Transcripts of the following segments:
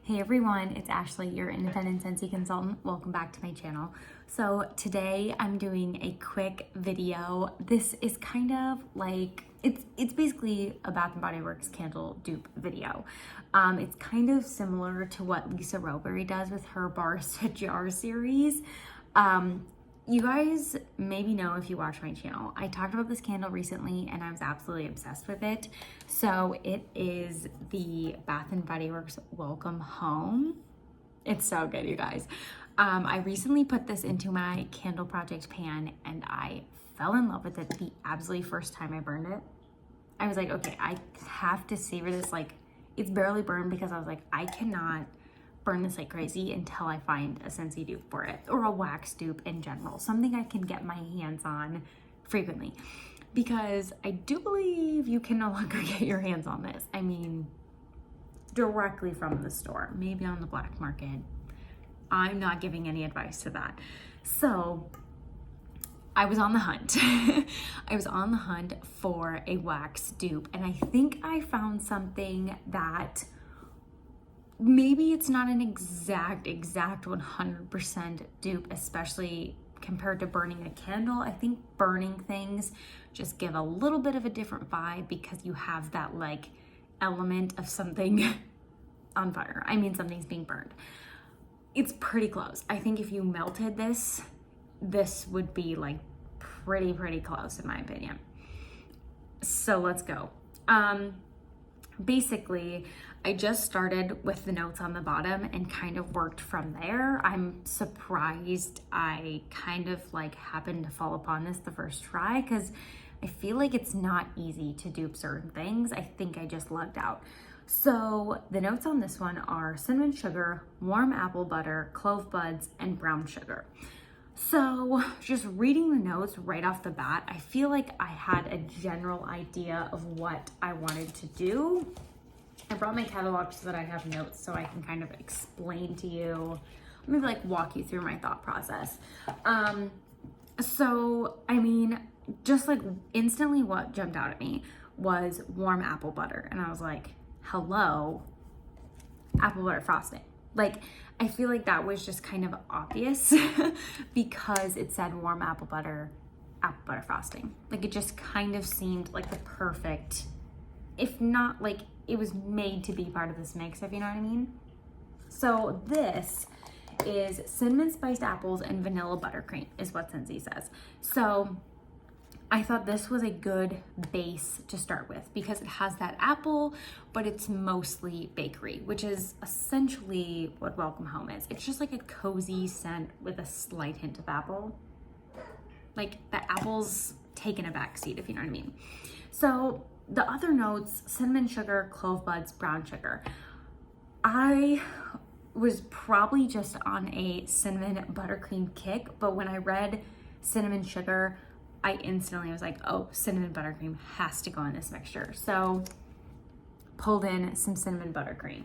Hey everyone, it's Ashley, your independent Scentsy consultant. Welcome back to my channel. So today I'm doing a quick video. This is kind of like, it's basically a Bath & Body Works candle dupe video. It's kind of similar to what Lisa Roberry does with her Bars to Jar series. You guys maybe know if you watch my channel, I talked about this candle recently and I was absolutely obsessed with it. So it is the Bath & Body Works Welcome Home. It's so good, you guys. I recently put this into my candle project pan and I fell in love with it the absolutely first time I burned it. I was like, okay, I have to savor this. Like, it's barely burned because I was like, I cannot burn this like crazy until I find a Scentsy dupe for it, or a wax dupe in general, something I can get my hands on frequently, because I do believe you can no longer get your hands on this. I mean, directly from the store, maybe on the black market. I'm not giving any advice to that. So I was on the hunt. I was on the hunt for a wax dupe, and I think I found something that maybe it's not an exact 100% dupe, especially compared to burning a candle. I think burning things just give a little bit of a different vibe because you have that like element of something on fire. I mean, something's being burned. It's pretty close. I think if you melted this would be like pretty close in my opinion. So let's go. Basically, I just started with the notes on the bottom and kind of worked from there. I'm surprised I kind of like happened to fall upon this the first try, because I feel like it's not easy to dupe certain things. I think I just lucked out. So the notes on this one are cinnamon sugar, warm apple butter, clove buds, and brown sugar. So just reading the notes right off the bat, I feel like I had a general idea of what I wanted to do. I brought my catalog so that I have notes so I can kind of explain to you, maybe like walk you through my thought process. So, I mean, just like instantly what jumped out at me was warm apple butter. And I was like, hello, apple butter frosting. Like, I feel like that was just kind of obvious because it said warm apple butter frosting. Like, it just kind of seemed like the perfect, if not like it was made to be part of this mix, if you know what I mean. So this is cinnamon spiced apples and vanilla buttercream is what Scentsy says. So I thought this was a good base to start with because it has that apple, but it's mostly bakery, which is essentially what Welcome Home is. It's just like a cozy scent with a slight hint of apple. Like the apple's taken a back seat, if you know what I mean. So the other notes, cinnamon sugar, clove buds, brown sugar. I was probably just on a cinnamon buttercream kick, but when I read cinnamon sugar, I instantly was like, oh, cinnamon buttercream has to go in this mixture. So pulled in some cinnamon buttercream.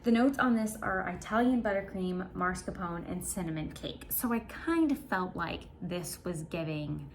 The notes on this are Italian buttercream, mascarpone, and cinnamon cake. So I kind of felt like this was giving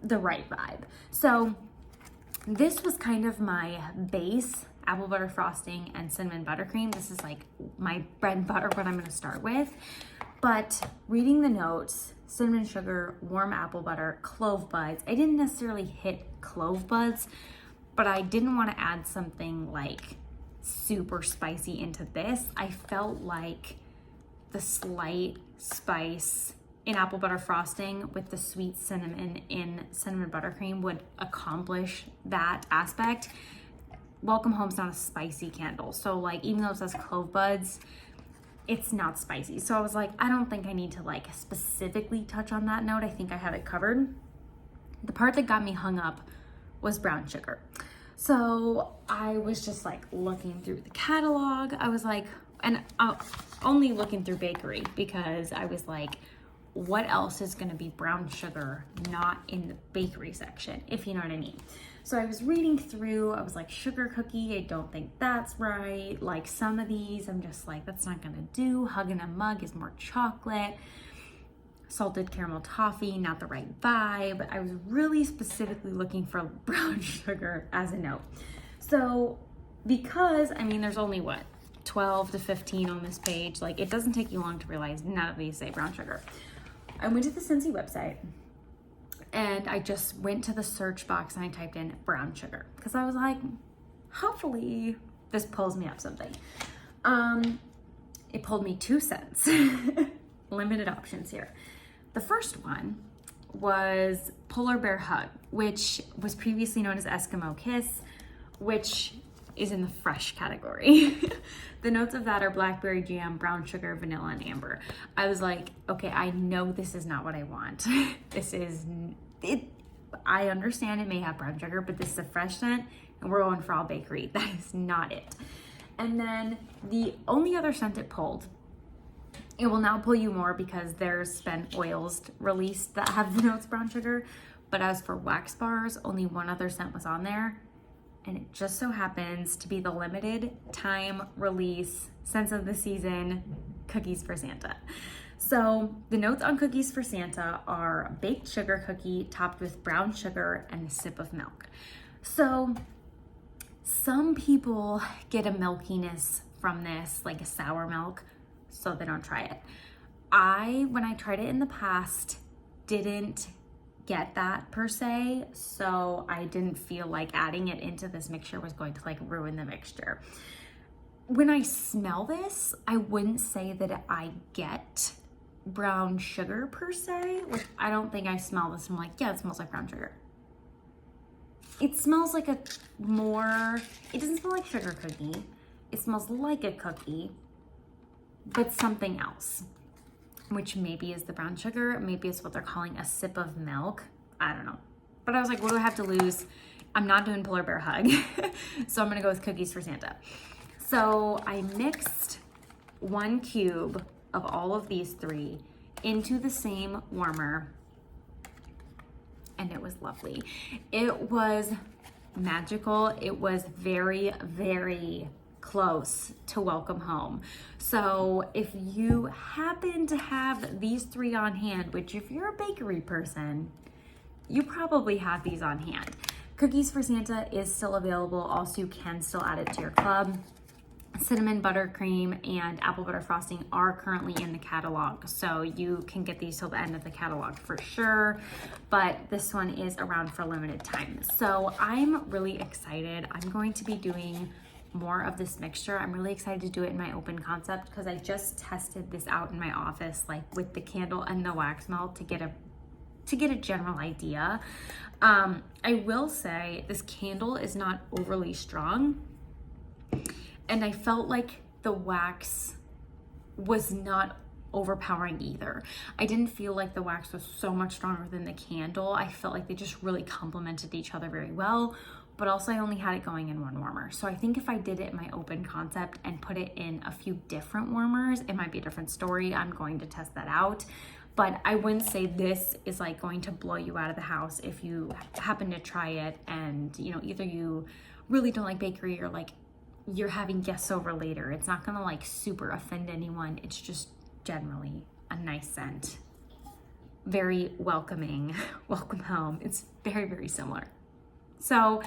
the right vibe. So this was kind of my base, apple butter frosting and cinnamon buttercream. This is like my bread and butter, what I'm gonna start with. But reading the notes, cinnamon sugar, warm apple butter, clove buds. I didn't necessarily hit clove buds, but I didn't want to add something like super spicy into this. I felt like the slight spice in apple butter frosting with the sweet cinnamon in cinnamon buttercream would accomplish that aspect. Welcome Home's not a spicy candle. So like, even though it says clove buds, it's not spicy. So I was like, I don't think I need to like specifically touch on that note. I think I have it covered. The part that got me hung up was brown sugar. So I was just like looking through the catalog. I was like, and only looking through bakery because I was like, what else is gonna be brown sugar not in the bakery section, if you know what I mean. So I was reading through, I was like, sugar cookie, I don't think that's right. Like some of these, I'm just like, that's not gonna do. Hug in a Mug is more chocolate. Salted caramel toffee, not the right vibe. I was really specifically looking for brown sugar as a note. So because, I mean, there's only what, 12 to 15 on this page. Like, it doesn't take you long to realize none of these say brown sugar. I went to the Scentsy website and I just went to the search box and I typed in brown sugar because I was like, hopefully this pulls me up something. It pulled me 2 scents. Limited options here. The first one was Polar Bear Hug, which was previously known as Eskimo Kiss, which is in the fresh category. The notes of that are blackberry jam, brown sugar, vanilla, and amber. I was like, okay, I know this is not what I want. This is it. I understand it may have brown sugar, but this is a fresh scent and we're going for all bakery. That is not it. And then the only other scent it pulled, it will now pull you more because there's been oils released that have the notes brown sugar. But as for wax bars, only one other scent was on there. And it just so happens to be the limited time release scents of the season, Cookies for Santa. So the notes on Cookies for Santa are baked sugar cookie topped with brown sugar and a sip of milk. So some people get a milkiness from this, like a sour milk, so they don't try it. When I tried it in the past, didn't get that per se, so I didn't feel like adding it into this mixture was going to like ruin the mixture. When I smell this, I wouldn't say that I get brown sugar per se. Like, I don't think I smell this and I'm like, yeah, it smells like brown sugar. It smells like it doesn't smell like sugar cookie. It smells like a cookie, but something else, which maybe is the brown sugar, maybe it's what they're calling a sip of milk. I don't know. But I was like, what do I have to lose? I'm not doing Polar Bear Hug. So I'm gonna go with Cookies for Santa. So I mixed 1 cube of all of these 3 into the same warmer, and it was lovely. It was magical. It was very, very close to welcome home. So if you happen to have these 3 on hand, which if you're a bakery person, you probably have these on hand. Cookies for Santa is still available. Also, you can still add it to your club. Cinnamon buttercream and apple butter frosting are currently in the catalog, so you can get these till the end of the catalog for sure, but this one is around for a limited time. So I'm really excited. I'm going to be doing more of this mixture. I'm really excited to do it in my open concept because I just tested this out in my office, like with the candle and the wax melt to get a general idea. I will say this candle is not overly strong, and I felt like the wax was not overpowering either. I didn't feel like the wax was so much stronger than the candle. I felt like they just really complemented each other very well, but also I only had it going in 1 warmer. So I think if I did it in my open concept and put it in a few different warmers, it might be a different story. I'm going to test that out. But I wouldn't say this is like going to blow you out of the house if you happen to try it and, you know, either you really don't like bakery or like you're having guests over later. It's not gonna like super offend anyone. It's just generally a nice scent. Very welcoming, welcome home. It's very, very similar. So,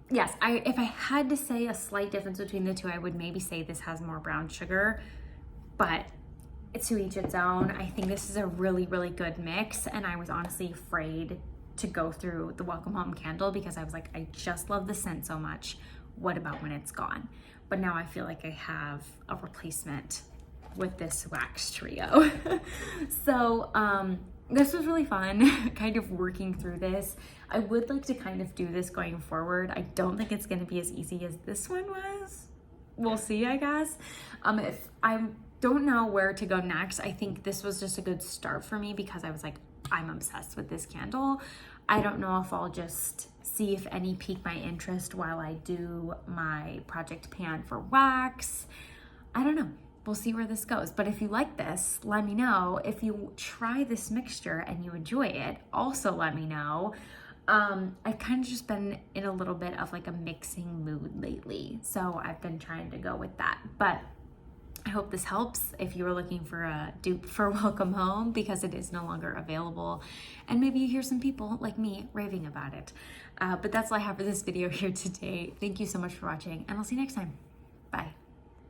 yes, if I had to say a slight difference between the 2, I would maybe say this has more brown sugar, but it's to each its own. I think this is a really, really good mix, and I was honestly afraid to go through the Welcome Home candle because I was like, I just love the scent so much. What about when it's gone? But now I feel like I have a replacement with this wax trio. So this was really fun, kind of working through this. I would like to kind of do this going forward. I don't think it's going to be as easy as this one was. We'll see, I guess. If I don't know where to go next, I think this was just a good start for me because I was like, I'm obsessed with this candle. I don't know if I'll just see if any pique my interest while I do my project pan for wax. I don't know. We'll see where this goes. But if you like this, let me know. If you try this mixture and you enjoy it, also let me know. I've kind of just been in a little bit of like a mixing mood lately. So I've been trying to go with that. But I hope this helps if you were looking for a dupe for Welcome Home because it is no longer available. And maybe you hear some people like me raving about it. But that's all I have for this video here today. Thank you so much for watching, and I'll see you next time. Bye.